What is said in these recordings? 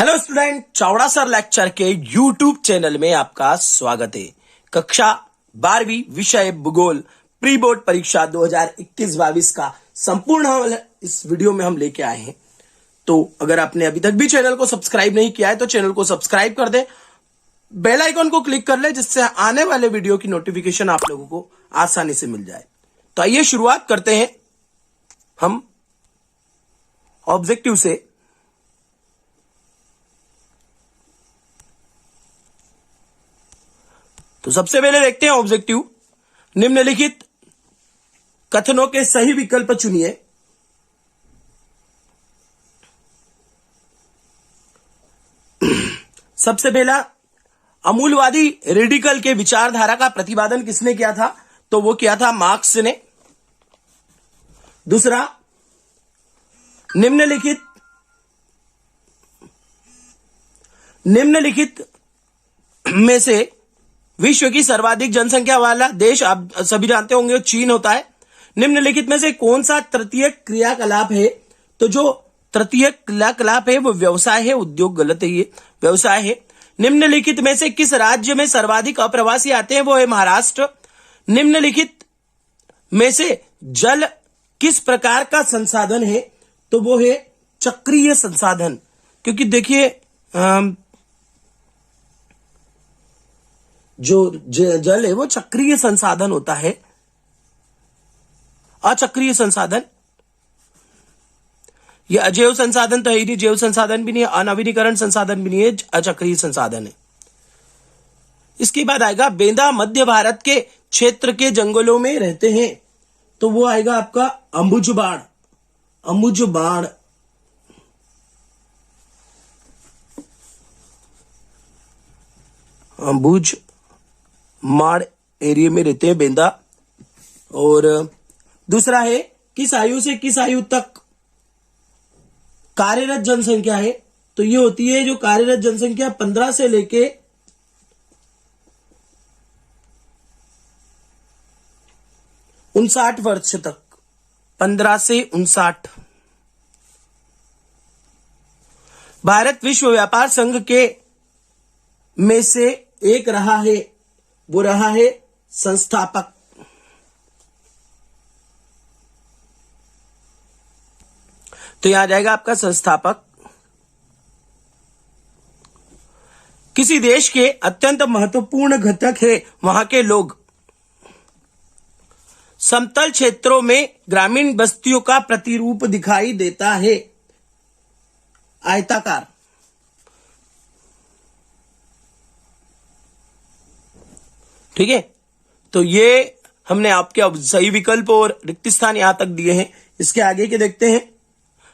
Hello student, Chavda sir lecture के YouTube channel में आपका स्वागत है। कक्षा 12वीं विषय भूगोल प्री बोर्ड परीक्षा 2021-22 का संपूर्ण हल इस वीडियो में हम लेके आए हैं। तो अगर आपने अभी तक भी चैनल को सब्सक्राइब नहीं किया है तो चैनल को सब्सक्राइब कर दे, बेल आइकन को क्लिक कर ले, जिससे आने वाले वीडियो की नोटिफिकेशन आप लोगों को आसानी से मिल जाए। तो आइए शुरुआत करते हैं हम ऑब्जेक्टिव से। तो सबसे पहले देखते हैं ऑब्जेक्टिव। निम्नलिखित कथनों के सही विकल्प चुनिए। सबसे पहला, अमूलवादी रेडिकल के विचारधारा का प्रतिपादन किसने किया था? तो वो किया था मार्क्स ने। दूसरा, निम्नलिखित में से विश्व की सर्वाधिक जनसंख्या वाला देश आप सभी जानते होंगे चीन होता है। निम्नलिखित में से कौन सा तृतीय क्रियाकलाप है? तो जो तृतीय क्रियाकलाप है वो व्यवसाय है। उद्योग गलत है, ये व्यवसाय है। निम्नलिखित में से किस राज्य में सर्वाधिक अप्रवासी आते हैं? वो है महाराष्ट्र। निम्नलिखित में से जल किस प्रकार का संसाधन है? तो वो है चक्रीय संसाधन। क्योंकि देखिए जो जल है वो चक्रीय संसाधन होता है, अचक्रीय संसाधन। ये अजैव संसाधन तो है ही नहीं, जैव संसाधन भी नहीं है, अनवीनीकरण संसाधन भी नहीं है, अचक्रीय संसाधन है। इसके बाद आएगा बेंदा मध्य भारत के क्षेत्र के जंगलों में रहते हैं। तो वो आएगा आपका अंबुजबाड़। अंबुजबाड़ अंबुज माड़ एरिया में रहते हैं बेंदा। और दूसरा है, किस आयु से किस आयु तक कार्यरत जनसंख्या है? तो ये होती है जो कार्यरत जनसंख्या 15 से लेके 59 वर्ष तक। 15 से 59। भारत विश्व व्यापार संघ के में से एक रहा है, वो रहा है संस्थापक। तो यहां आ जाएगा आपका संस्थापक। किसी देश के अत्यंत महत्वपूर्ण घटक है वहां के लोग। समतल क्षेत्रों में ग्रामीण बस्तियों का प्रतिरूप दिखाई देता है, आयताकार। ठीक है, तो ये हमने आपके सही विकल्प और रिक्त स्थान यहां तक दिए हैं। इसके आगे के देखते हैं।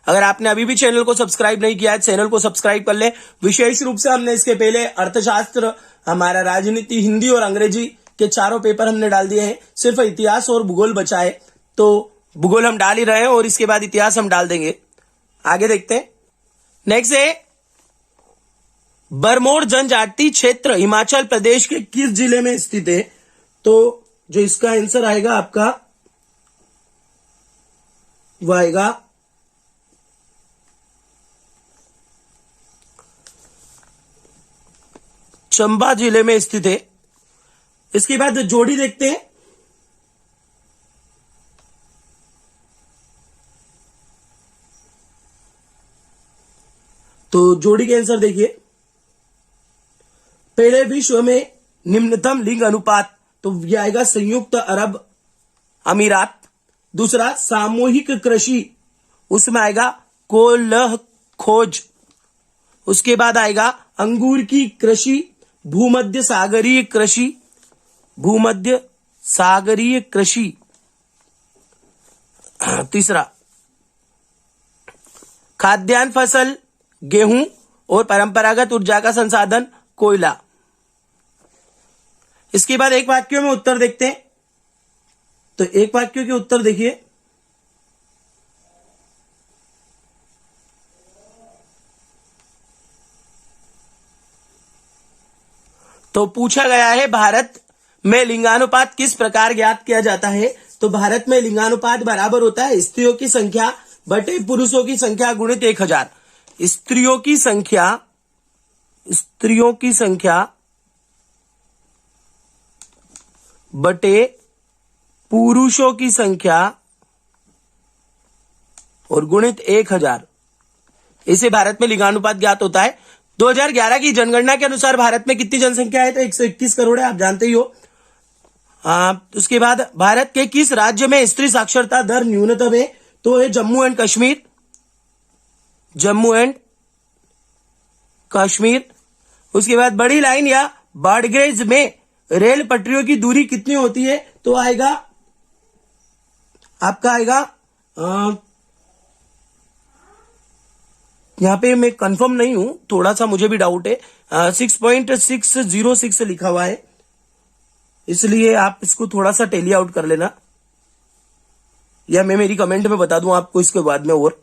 अगर आपने अभी भी चैनल को सब्सक्राइब नहीं किया है, चैनल को सब्सक्राइब कर ले। विशेष रूप से हमने इसके पहले अर्थशास्त्र, हमारा राजनीति, हिंदी और अंग्रेजी के चारों पेपर हमने डाल दिए हैं। सिर्फ इतिहास और भूगोल बचा है, तो भूगोल हम डाल ही रहे हैं और इसके बाद इतिहास हम डाल देंगे। आगे देखते हैं। नेक्स्ट है, बरमोर जनजाति क्षेत्र हिमाचल प्रदेश के किस जिले में स्थित है? तो जो इसका आंसर आएगा आपका वो आएगा चंबा जिले में स्थित है। इसके बाद जोड़ी देखते हैं। तो जोड़ी के आंसर देखिए। पहले विश्व में निम्नतम लिंग अनुपात, तो यह आएगा संयुक्त अरब अमीरात। दूसरा, सामूहिक कृषि, उसमें आएगा कोल्ह खोज। उसके बाद आएगा अंगूर की कृषि, भूमध्य सागरीय कृषि। भूमध्य सागरीय कृषि। तीसरा, खाद्यान्न फसल गेहूं और परंपरागत ऊर्जा का संसाधन कोयला। इसके बाद एक वाक्य में उत्तर देखते हैं। तो एक वाक्य के उत्तर देखिए। तो पूछा गया है भारत में लिंगानुपात किस प्रकार ज्ञात किया जाता है? तो भारत में लिंगानुपात बराबर होता है स्त्रियों की संख्या बटे पुरुषों की संख्या गुणित 1000। स्त्रियों की संख्या स्त्रियों की संख्या बटे पुरुषों की संख्या और गुणित 1000, इसे भारत में लिंगानुपात ज्ञात होता है। 2011 की जनगणना के अनुसार भारत में कितनी जनसंख्या है? तो 121 करोड़ है, आप जानते ही हो। उसके बाद भारत के किस राज्य में स्त्री साक्षरता दर न्यूनतम है? तो है जम्मू एंड कश्मीर। जम्मू एंड कश्मीर। उसके बाद बड़ी लाइन या ब्रॉडगेज में रेल पटरियों की दूरी कितनी होती है? तो आएगा आपका आएगा यहां पे मैं कंफर्म नहीं हूं, थोड़ा सा मुझे भी डाउट है। 6.606 लिखा हुआ है, इसलिए आप इसको थोड़ा सा टेली आउट कर लेना, या मैं मेरी कमेंट में बता दूं आपको इसके बाद में। और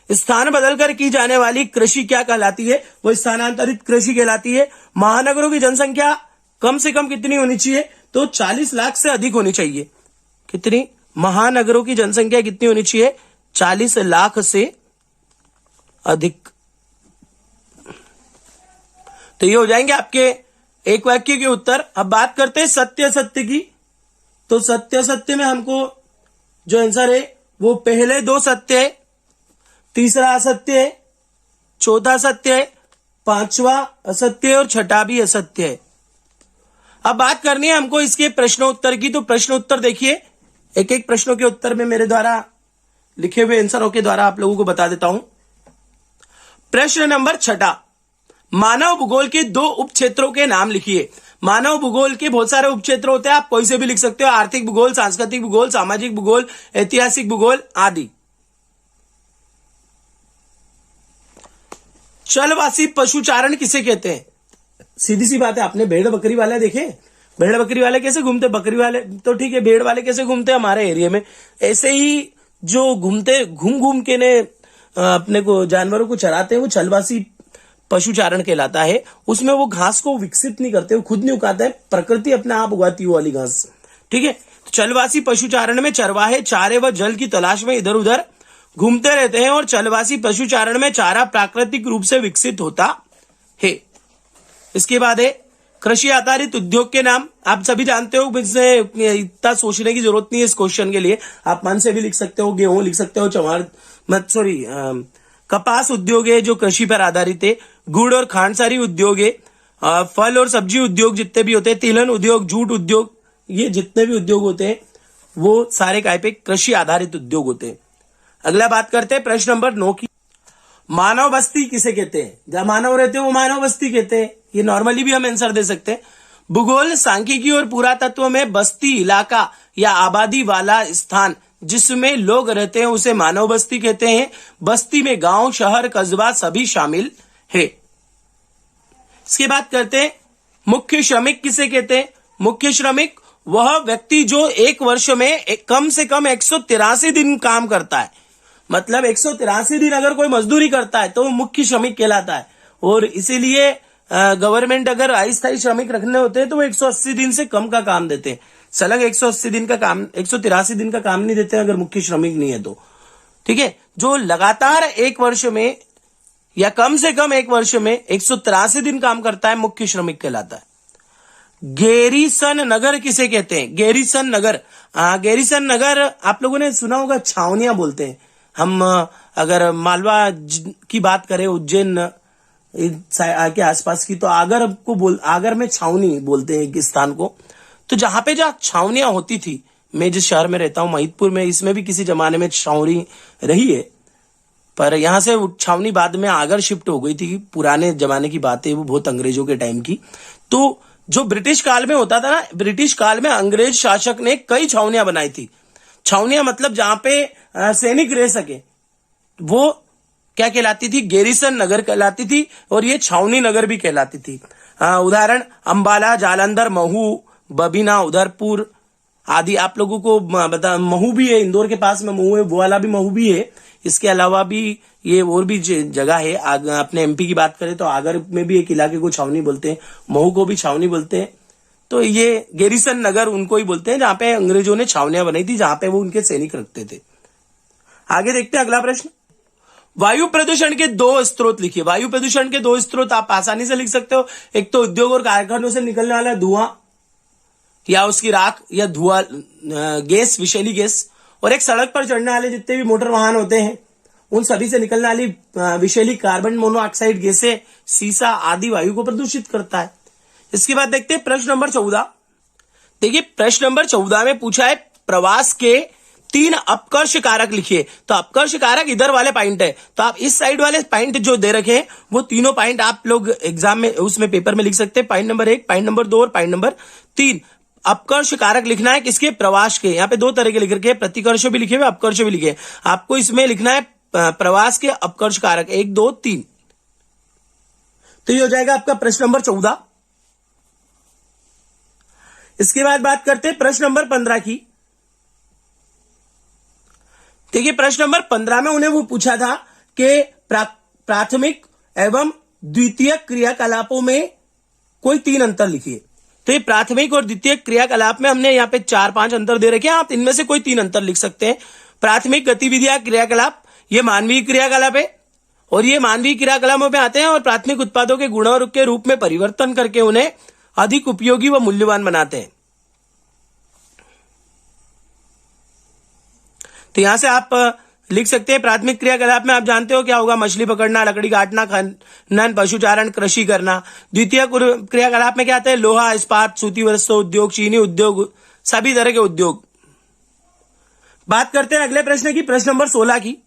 स्थान बदलकर की जाने वाली कृषि क्या कहलाती है? वो स्थानांतरित कृषि कहलाती है। महानगरों की जनसंख्या कम से कम कितनी होनी चाहिए? तो 40 लाख से अधिक होनी चाहिए। कितनी? महानगरों की जनसंख्या कितनी होनी चाहिए? 40 लाख से अधिक। तो ये हो जाएंगे आपके एक वाक्य के उत्तर। अब बात करते हैं सत्य असत्य की। तो सत्य असत्य में हमको जो आंसर है वो पहले 2 सत्य है, तीसरा असत्य है, चौथा सत्य है, 5वां असत्य है और 6ठा भी असत्य है। अब बात करनी है हमको इसके प्रश्नोत्तर की। तो प्रश्नोत्तर देखिए, एक एक प्रश्नों के उत्तर में मेरे द्वारा लिखे हुए आंसरों के द्वारा आप लोगों को बता देता हूं। प्रश्न नंबर 6, मानव भूगोल के 2 उप क्षेत्रों के नाम लिखिए। मानव भूगोल के बहुत सारे उप क्षेत्र होते हैं, आप कोई से भी लिख सकते हो। आर्थिक भूगोल, सांस्कृतिक भूगोल, सामाजिक भूगोल, ऐतिहासिक भूगोल आदि। चलवासी पशुचारण किसे कहते हैं? सीधी सी बात है, आपने भेड़ बकरी वाले देखे? भेड़ बकरी वाले कैसे घूमते? बकरी वाले तो ठीक है, भेड़ वाले कैसे घूमते हमारे एरिया में? ऐसे ही जो घूमते घूम घूम के ने अपने को जानवरों को चराते हैं, वो चलवासी पशुचारण कहलाता है। उसमें वो घास को विकसित नहीं करते, वो खुद नहीं उगाते हैं, प्रकृति अपने आप उगाती है वो वाली घास। ठीक है, तो चलवासी पशुचारण में चरवाहे चारे व जल की तलाश में इधर उधर घूमते रहते हैं, और चलवासी पशुचारण में चारा प्राकृतिक रूप से विकसित होता है। इसके बाद है कृषि आधारित उद्योग के नाम। आप सभी जानते हो, इससे इतना सोचने की जरूरत नहीं है इस क्वेश्चन के लिए। आप मन से भी लिख सकते हो, गेहूं लिख सकते हो, कपास उद्योग है जो कृषि पर आधारित है। गुड़ और खांडसारी उद्योग है। फल और सब्जी उद्योग जितने भी होते हैं, तिलहन उद्योग, जूट उद्योग, ये जितने भी उद्योग होते हैं वो सारे काय पे कृषि आधारित उद्योग होते हैं। अगला बात करते हैं प्रश्न नंबर 9 की। मानव बस्ती किसे कहते हैं? जहां मानव रहते हैं वो मानव बस्ती कहते हैं। ये नॉर्मली भी हम आंसर दे सकते हैं। भूगोल, सांख्यिकी और पुरातत्व में बस्ती इलाका या आबादी वाला स्थान जिसमें लोग रहते हैं उसे मानव बस्ती कहते हैं। बस्ती में गांव, शहर, कस्बा सभी शामिल है। इसके बाद करते हैं मुख्य श्रमिक किसे कहते हैं? मुख्य श्रमिक वह व्यक्ति जो एक वर्ष में कम से कम 183 दिन काम करता है। मतलब 183 दिन अगर कोई मजदूरी करता है तो वो मुख्य श्रमिक कहलाता है। और इसीलिए गवर्नमेंट अगर अस्थायी श्रमिक रखने होते हैं तो वो 180 दिन से कम का काम देते हैं। सलग 180 दिन का काम, 183 दिन का काम नहीं देते अगर मुख्य श्रमिक नहीं है तो। ठीक है, जो लगातार एक वर्ष में या कम से कम एक वर्ष में 183 दिन काम करता है मुख्य श्रमिक कहलाता है। गैरीसन नगर किसे कहते हैं? गैरीसन नगर, गैरीसन नगर आप लोगों ने सुना होगा, छावनियां बोलते हैं हम। अगर मालवा की बात करें, उज्जैन के आसपास की, तो आगर में छावनी बोलते हैं एक स्थान को। तो जहां छावनियां होती थी, मैं जिस शहर में रहता हूं महिदपुर में, इसमें भी किसी जमाने में छावनी रही है, पर यहां से छावनी बाद में आगर शिफ्ट हो गई थी। पुराने जमाने की बात है वो, बहुत अंग्रेजों के टाइम की। तो जो ब्रिटिश काल में होता था ना, ब्रिटिश काल में अंग्रेज शासक ने कई छावनियां बनाई थी। छावनियां मतलब जहां पे सैनिक रह सके, वो क्या कहलाती थी? गैरीसन नगर कहलाती थी। और ये छावनी नगर भी कहलाती थी। उदाहरण अंबाला, जालंधर, महू, बबीना, उदयपुर आदि। आप लोगों को बता, महू भी है, इंदौर के पास में महू है, वो वाला भी महू भी है। इसके अलावा भी ये और भी जगह है। अपने एमपी की बात करें तो आगर में भी एक इलाके को छावनी बोलते हैं, महू को भी छावनी बोलते हैं। तो ये गैरीसन नगर उनको ही बोलते हैं जहां पे अंग्रेजों ने छावनियां बनाई थी, जहां पे वो उनके सैनिक रखते थे। आगे देखते हैं अगला प्रश्न। वायु प्रदूषण के दो स्रोत लिखिए। वायु प्रदूषण के दो स्रोत आप आसानी से लिख सकते हो। एक तो उद्योग और कारखानों से निकलने वाला धुआं या उसकी राख या धुआं गैस, विषैली गैस, और एक सड़क पर चढ़ने वाले जितने भी मोटर वाहन होते हैं उन सभी से निकलने वाली विषैली कार्बन मोनोऑक्साइड गैसें, सीसा आदि वायु को प्रदूषित करता है। इसके बाद देखते हैं प्रश्न नंबर 14। देखिए प्रश्न नंबर 14 में पूछा है प्रवास के 3 अपकर्ष कारक लिखिए। तो अपकर्ष कारक इधर वाले पॉइंट है, तो आप इस साइड वाले पॉइंट जो दे रखे हैं वो तीनों पॉइंट आप लोग एग्जाम में उसमें पेपर में लिख सकते हैं। पॉइंट नंबर 1, पॉइंट नंबर 2 और पॉइंट नंबर 3। अपकर्ष कारक लिखना है किसके? प्रवास के। यहाँ पे दो तरह के लिख रखे हैं, प्रतिकर्ष भी लिखे हुए, अपकर्ष भी लिखे। आपको इसमें लिखना है प्रवास के अपकर्ष कारक 1, 2, 3। तो ये हो जाएगा आपका प्रश्न नंबर 14। इसके बाद बात करते हैं प्रश्न नंबर 15 की। देखिए प्रश्न नंबर 15 में उन्हें वो पूछा था कि प्राथमिक एवं द्वितीय क्रियाकलापों में कोई 3 अंतर लिखिए। तो ये प्राथमिक और द्वितीय क्रियाकलाप में हमने यहाँ पे 4-5 अंतर दे रखे हैं, आप इनमें से कोई 3 अंतर लिख सकते हैं। प्राथमिक गतिविधियां क्रियाकलाप, ये मानवीय क्रियाकलाप है और ये मानवीय क्रियाकलापों में आते हैं और प्राथमिक उत्पादों के गुणों के रूप में परिवर्तन करके उन्हें अधिक उपयोगी व मूल्यवान बनाते हैं। तो यहां से आप लिख सकते हैं प्राथमिक क्रियाकलाप में आप जानते हो क्या होगा? मछली पकड़ना, लकड़ी काटना, खनन, पशुचारण, कृषि करना। द्वितीय क्रियाकलाप में क्या आता है? लोहा, इस्पात, सूती वस्त्र उद्योग, चीनी उद्योग, सभी तरह के उद्योग। बात करते हैं अगले प्रश्न की, प्रश्न नंबर 16 की।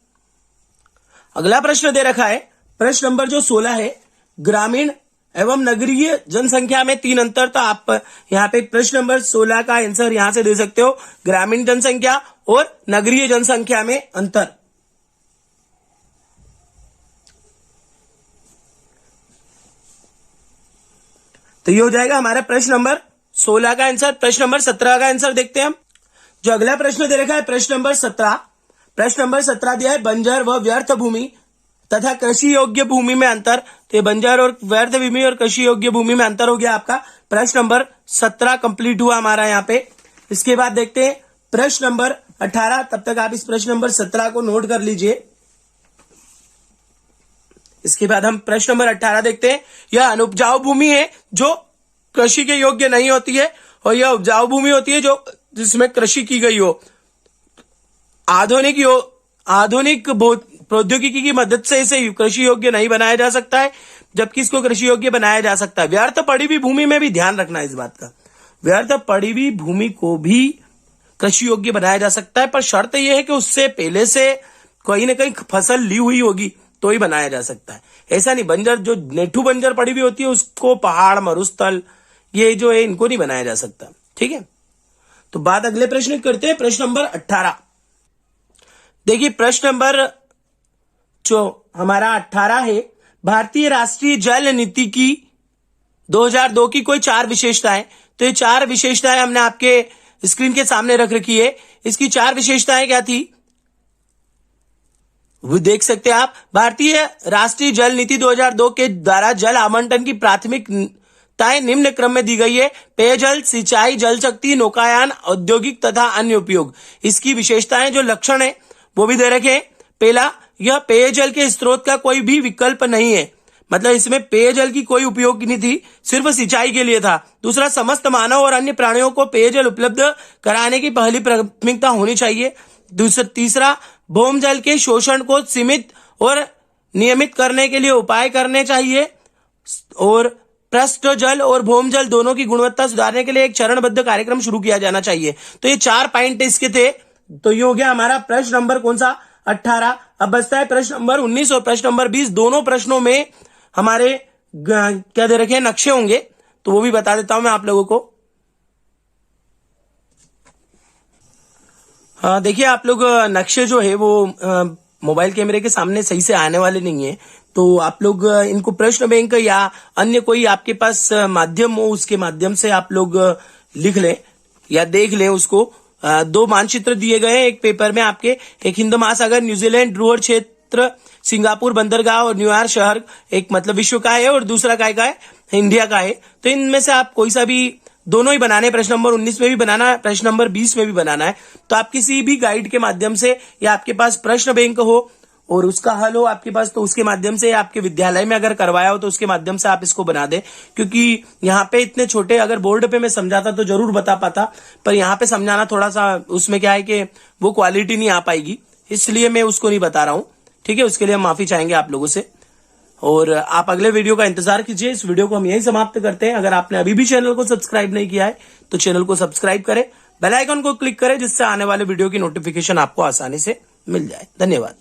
अगला प्रश्न दे रखा है, प्रश्न नंबर जो 16 है, ग्रामीण एवं नगरीय जनसंख्या में 3 अंतर। तो आप यहाँ पे प्रश्न नंबर 16 का आंसर यहां से दे सकते हो, ग्रामीण जनसंख्या और नगरीय जनसंख्या में अंतर। तो ये हो जाएगा हमारा प्रश्न नंबर 16 का आंसर। प्रश्न नंबर 17 का आंसर देखते हैं हम। जो अगला प्रश्न दे रखा है प्रश्न नंबर 17। प्रश्न नंबर 17 दिया है बंजर व व्यर्थ भूमि तथा कृषि योग्य भूमि में अंतर। तो ये बंजर और व्यर्थ भूमि और कृषि योग्य भूमि में अंतर हो गया आपका। प्रश्न नंबर 17 कंप्लीट हुआ हमारा यहाँ पे। इसके बाद देखते हैं प्रश्न नंबर 18। तब तक आप इस प्रश्न नंबर 17 को नोट कर लीजिए। इसके बाद हम प्रश्न नंबर 18 देखते हैं। यह अनुपजाऊ भूमि है जो कृषि के योग्य नहीं होती है और यह उपजाऊ भूमि होती है जो जिसमें कृषि की गई हो। आधुनिक प्रौद्योगिकी की मदद से इसे कृषि योग्य नहीं बनाया जा सकता है, जबकि इसको कृषि योग्य बनाया जा सकता है। व्यर्थ पड़ी हुई भूमि में भी ध्यान रखना है इस बात का, व्यर्थ पड़ी हुई भूमि को भी कृषि योग्य बनाया जा सकता है, पर शर्त यह है कि उससे पहले से कहीं ना कहीं फसल ली हुई होगी तो ही बनाया जा सकता है। ऐसा नहीं बंजर जो नेठू बंजर पड़ी हुई होती है उसको पहाड़, मरुस्थल, ये जो है इनको नहीं बनाया जा सकता। ठीक है, तो बात अगले प्रश्न करते हैं, प्रश्न नंबर 18। देखिए प्रश्न नंबर जो हमारा 18 है, भारतीय राष्ट्रीय जल नीति की 2002 की कोई 4 विशेषताएं। तो ये 4 विशेषताएं हमने आपके स्क्रीन के सामने रख रखी है। इसकी 4 विशेषताएं क्या थी वो देख सकते हैं आप। भारतीय राष्ट्रीय जल नीति 2002 के द्वारा जल आवंटन की प्राथमिकताएं निम्न क्रम में दी गई है। पेयजल, सिंचाई, जल शक्ति, नौकायान, औद्योगिक तथा अन्य उपयोग। इसकी विशेषताएं जो लक्षण है वो भी दे रखे हैं। पहला, यह पेयजल के स्रोत का कोई भी विकल्प नहीं है, मतलब इसमें पेयजल की कोई उपयोग नहीं थी, सिर्फ सिंचाई के लिए था। दूसरा, समस्त मानव और अन्य प्राणियों को पेयजल उपलब्ध कराने की पहली प्राथमिकता होनी चाहिए। तीसरा, भूमजल के शोषण को सीमित और नियमित करने के लिए उपाय करने चाहिए और पृष्ठ जल और भूमजल दोनों की गुणवत्ता सुधारने के लिए एक चरणबद्ध कार्यक्रम शुरू किया जाना चाहिए। तो ये 4 पॉइंट इसके थे। तो ये हो गया हमारा प्रश्न नंबर कौन सा? 18। अब बचता है प्रश्न नंबर 19 और प्रश्न नंबर 20। दोनों प्रश्नों में हमारे क्या दे रखे हैं? नक्शे होंगे, तो वो भी बता देता हूं मैं आप लोगों को। हाँ देखिए, आप लोग नक्शे जो है वो मोबाइल कैमरे के सामने सही से आने वाले नहीं है, तो आप लोग इनको प्रश्न बैंक या अन्य कोई आपके पास माध्यम हो उसके माध्यम से आप लोग लिख लें या देख लें उसको। 2 मानचित्र दिए गए हैं एक पेपर में आपके, एक हिंद महासागर, न्यूजीलैंड, ध्रुव क्षेत्र, सिंगापुर बंदरगाह और न्यूयॉर्क शहर, एक मतलब विश्व का है और दूसरा काय का है? इंडिया का है। तो इनमें से आप कोई सा भी, दोनों ही बनाने, प्रश्न नंबर 19 में भी बनाना है, प्रश्न नंबर 20 में भी बनाना है। तो आप किसी भी गाइड के माध्यम से या आपके पास प्रश्न बैंक हो और उसका हल हो आपके पास, तो उसके माध्यम से, आपके विद्यालय में अगर करवाया हो तो उसके माध्यम से आप इसको बना दें। क्योंकि यहाँ पे इतने छोटे, अगर बोर्ड पे मैं समझाता तो जरूर बता पाता, पर यहाँ पे समझाना थोड़ा सा, उसमें क्या है कि वो क्वालिटी नहीं आ पाएगी, इसलिए मैं उसको नहीं बता रहा हूँ। ठीक है, उसके लिए हम माफी चाहेंगे आप लोगों से, और आप अगले वीडियो का इंतजार कीजिए। इस वीडियो को हम यहीं समाप्त करते हैं। अगर आपने अभी भी चैनल को सब्सक्राइब नहीं किया है तो चैनल को सब्सक्राइब करें, बेल आइकन को क्लिक करें, जिससे आने वाले वीडियो की नोटिफिकेशन आपको आसानी से मिल जाए। धन्यवाद।